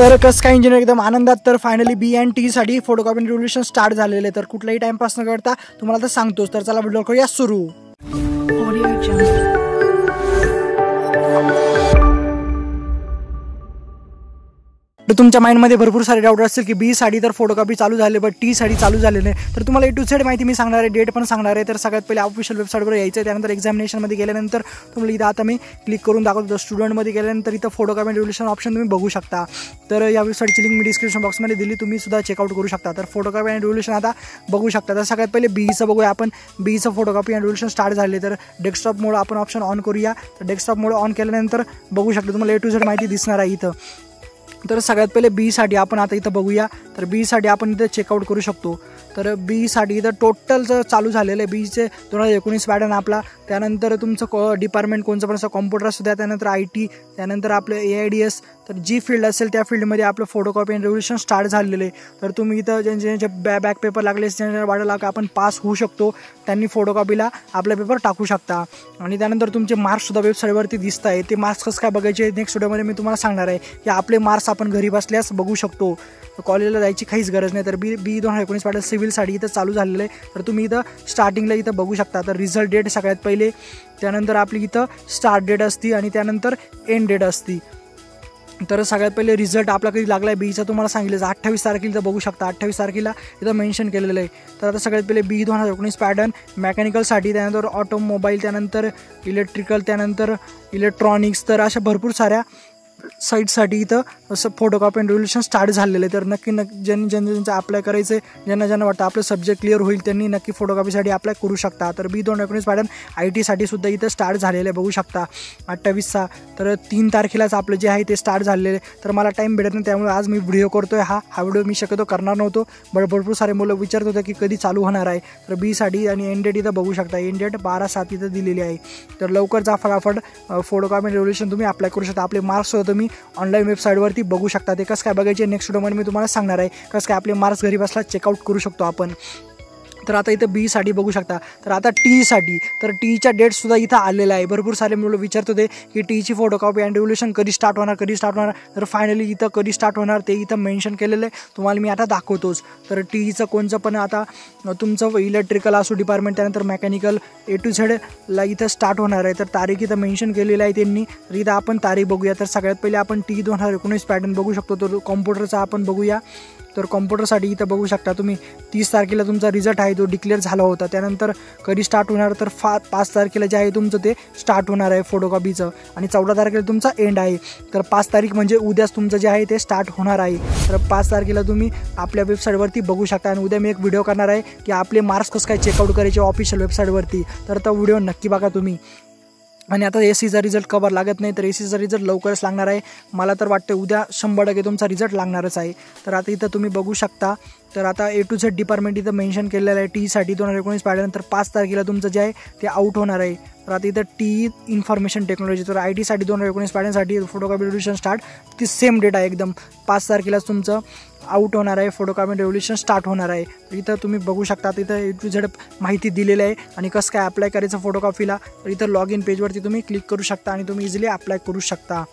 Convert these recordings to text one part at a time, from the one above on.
तर कसं काय इंजिनियर एकदम आनंदात. तर फायनली बी अँड टी साठी फोटोकॉपी रिव्होल्यूशन स्टार्ट झालेले. तर कुठलाही टाइमपास न करता तुम्हाला तर सांगतोच. तर चला व्हिडिओ करूया सुरू. तर तुमच्या माइंडमध्ये भरपूर सारे डाऊट असतील की बी साठी तर फोटोकॉपी चालू झाले बट टी साठी चालू झाले नाही. तर तुम्हाला A to Z माहिती मी सांगणार आहे, डेट पण सांगणार आहे. तर सगळ्यात पहिले ऑफिशियल वेबसाईटवर यायचं आहे. त्यानंतर एक्झामिनेशनमध्ये गेल्यानंतर तुम्हाला इथं आता मी क्लिक करून दाखवतो. स्टुडंटमध्ये गेल्यानंतर इथं फोटोकॉपी रिव्होल्यूशन ऑप्शन तुम्ही बघू शकता. तर या वेबसाईटची लिंक मी डिस्क्रिप्शन बॉक्समध्ये दिली, तुम्ही सुद्धा चेकआउट करू शकता. तर फोटोकॉपी अँड रिव्होल्यूशन आता बघू शकता. तर सगळ्यात पहिले बीईचं बघूया आपण. बीईचं फोटोकॉपी अँड रिव्होल्यूशन स्टार्ट झाले. तर डेस्कटॉप मोड आपण ऑप्शन ऑन करूया. तर डेस्कटॉप मोड ऑन केल्यानंतर बघू शकता तुम्हाला A to Z माहिती दिसणार आहे इथं. तर सगळ्यात पहिले बी साठी आपण आता इथं बघूया. तर बी साठी आपण इथं चेकआउट करू शकतो. तर बी साठी इथं टोटलचं चालू झालेलं आहे. बीचे 2019 पॅटर्न आपला. त्यानंतर तुमचं डिपार्टमेंट कोणचं पण असं कॉम्प्युटर असू द्या, त्यानंतर IT, त्यानंतर आपलं AIDS. तर जी फील्ड असेल त्या फील्डमध्ये आपलं फोटोकॉपी अँड रिव्होल्यूशन स्टार्ट झालेलं आहे. तर तुम्ही इथं ज्यांचे बॅक पेपर लागले ज्यांच्या वाढला का आपण पास होऊ शकतो, त्यांनी फोटोकॉपीला आपला पेपर टाकू शकता. आणि त्यानंतर तुमचे मार्क्ससुद्धा वेबसाईटवरती दिसत आहे. ते मार्क्स कसं काय बघायचे नेक्स्ट व्हिडिओमध्ये मी तुम्हाला सांगणार आहे की आपले मार्क्स आपण घरी बसल्यास बघू शकतो. कॉलेजला जायची काहीच गरज नाही. तर बी 2019 पॅटर्न सिव्हिलसाठी इथं चालू झालेलं आहे. तर तुम्ही इथं स्टार्टिंगला इथं बघू शकता. तर रिझल्ट डेट सगळ्यात पहिले, त्यानंतर आपली इथं स्टार्ट डेट असती आणि त्यानंतर एंड डेट असती. तर सगळ्यात पहिले रिझल्ट आपला कधी लागला आहे बीचा तुम्हाला सांगितलं 28 तारखेला बघू शकता. 28 तारखेला इथं मेन्शन केलेलं आहे. तर आता सगळ्यात पहिले बी 2019 पॅटर्न मेकॅनिकलसाठी, त्यानंतर ऑटोमोबाईल, त्यानंतर इलेक्ट्रिकल, त्यानंतर इलेक्ट्रॉनिक्स. तर अशा भरपूर साऱ्या साईटसाठी इथं असं फोटोकॉपी अँड रिव्होल्यूशन स्टार्ट झालेलं आहे. तर नक्की ज्यांचं अप्लाय करायचं आहे, ज्यांना वाटतं आपलं सब्जेक्ट क्लिअर होईल, त्यांनी नक्की फोटोकॉपीसाठी अप्लाय करू शकता. तर बी 2019 पॅटर्न IT साठी सुद्धा इथं स्टार्ट झालेलं आहे बघू शकता 28चा. तर 3 तारखेलाच आपलं जे आहे ते स्टार्ट झालेलं आहे. तर मला टाईम भेटत नाही, त्यामुळे आज मी व्हिडिओ करतोय. हा व्हिडिओ मी शक्यतो करणार नव्हतो, बट भरपूर सारे मुलं विचारत होते की कधी चालू होणार आहे. तर बी साठी आणि एंड डेट इथं बघू शकता. एंड डेट 12/7 इथं दिलेली आहे. तर लवकर जा फटाफट फोटोकॉपी अँड रिव्होल्यूशन तुम्ही अप्लाय करू शकता. आपले मार्क्स तुम्ही ऑनलाईन वेबसाईटवरती बघू शकता. ते कसं काय बघायचे नेक्स्ट व्हिडिओमध्ये मी तुम्हाला सांगणार आहे. कसं काय आपले मार्क्स घरी बसला चेकआउट करू शकतो आपण. तर आता इथं बी साठी बघू शकता. तर आता टी साठी, तर टीच्या डेटसुद्धा इथं आलेला आहे. भरपूर सारे मुलं विचारत होते की टीची फोटोकॉपी अँड रिव्होल्यूशन कधी स्टार्ट होणार. तर फायनली इथं कधी स्टार्ट होणार ते इथं मेन्शन केलेलं आहे. तुम्हाला मी आता दाखवतोच. तर टीचं कोणचं पण आता तुमचं इलेक्ट्रिकल असो डिपार्टमेंट, त्यानंतर मेकॅनिकल A to Z ला इथं स्टार्ट होणार आहे. तर तारीख इथं मेन्शन केलेलं आहे त्यांनी. तर इथं आपण तारीख बघूया. तर सगळ्यात पहिले आपण टी 2019 पॅटर्न बघू शकतो. तर कॉम्प्युटरचा आपण बघूया. तर कॉम्प्युटरसाठी इथं बघू शकता तुम्ही 30 तारखेला तुमचा रिझल्ट आहे तो डिक्लेअर झाला होता. त्यानंतर कधी स्टार्ट होणार, तर 5 तारखेला जे आहे तुमचं ते स्टार्ट होणार आहे फोटोकॉपीचं. आणि 14 तारखेला तुमचा एंड आहे. तर 5 तारीख म्हणजे उद्याच तुमचं जे आहे ते स्टार्ट होणार आहे. तर 5 तारखेला तुम्ही आपल्या वेबसाईटवरती बघू शकता. आणि उद्या मी एक व्हिडिओ करणार आहे की आपले मार्क्स कसं काय चेकआउट करायचे ऑफिशियल वेबसाईटवरती. तर तो व्हिडिओ नक्की बघा तुम्ही. आणि आता ACचा रिझल्ट कवर लागत नाही, तर ACचा रिझल्ट लवकरच लागणार आहे. मला तर वाटतं उद्या 100% तुमचा रिझल्ट लागणारच आहे. तर आता इथं तुम्ही बघू शकता. तर आता A to Z डिपार्टमेंट इथं मेन्शन केलेलं आहे टी साठी 2019 पॅटर्न. तर 5 तारखेला तुमचं जे आहे ते आउट होणार आहे. तर आता इथं टी इन्फॉर्मेशन टेक्नॉलॉजी, तर IT साठी 2019 पॅटर्नसाठी फोटोकॉपी रिव्होल्यूशन स्टार्ट ती सेम डेट आहे एकदम. 5 तारखेलाच तुमचं आउट होणार आहे, फोटोकॉपी रिव्होल्यूशन स्टार्ट होणार आहे. तर इथं तुम्ही बघू शकता. इथं A to Z माहिती दिलेली आहे आणि कसं काय अप्लाय करायचं फोटोकॉपीला. तर इथं लॉग इन पेजवरती तुम्ही क्लिक करू शकता आणि तुम्ही इझिली अप्लाय करू शकता.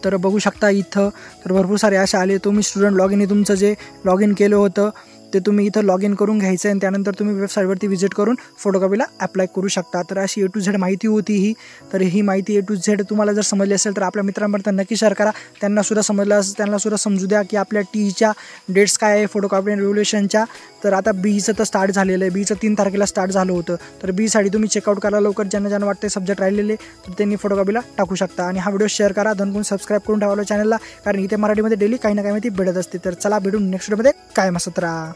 तर बघू शकता इथं तर भरपूर सारे असे आले. तुम्ही स्टुडंट लॉग इन तुमचं जे लॉग इन केलं होतं ते तुम्ही इथं लॉग इन करून घ्यायचं आहे. आणि त्यानंतर तुम्ही वेबसाईटवरती व्हिजिट करून फोटोकॉपीला अप्लाय करू शकता. तर अशी A to Z माहिती होती ही. तर ही माहिती A to Z तुम्हाला जर समजली असेल तर आपल्या मित्रांपर्यंत नक्की शेअर करा. त्यांनासुद्धा समजलं असेल, त्यांनासुद्धा समजू द्या की आपल्या टीच्या डेट्स काय आहे फोटोकॉपी अँड रिव्होल्यूशनच्या. तर आता बीचं तर स्टार्ट झालेलं आहे. बीचं 3 तारखेला स्टार्ट झालं होतं. तर बी साठी तुम्ही चेकआउट करा लवकर. ज्यांना वाटते सब्जेक्ट राहिलेले तर त्यांनी फोटोकॉपीला टाकू शकता. आणि हा व्हिडिओ शेअर करा, धनकून सबस्क्राईब करून ठेवा चॅनलला, कारण इथे मराठीमध्ये डेली काही ना काही माहिती भेटत असते. तर चला भेटून नेक्स्ट व्हिडिओमध्ये. कायम असत राहा.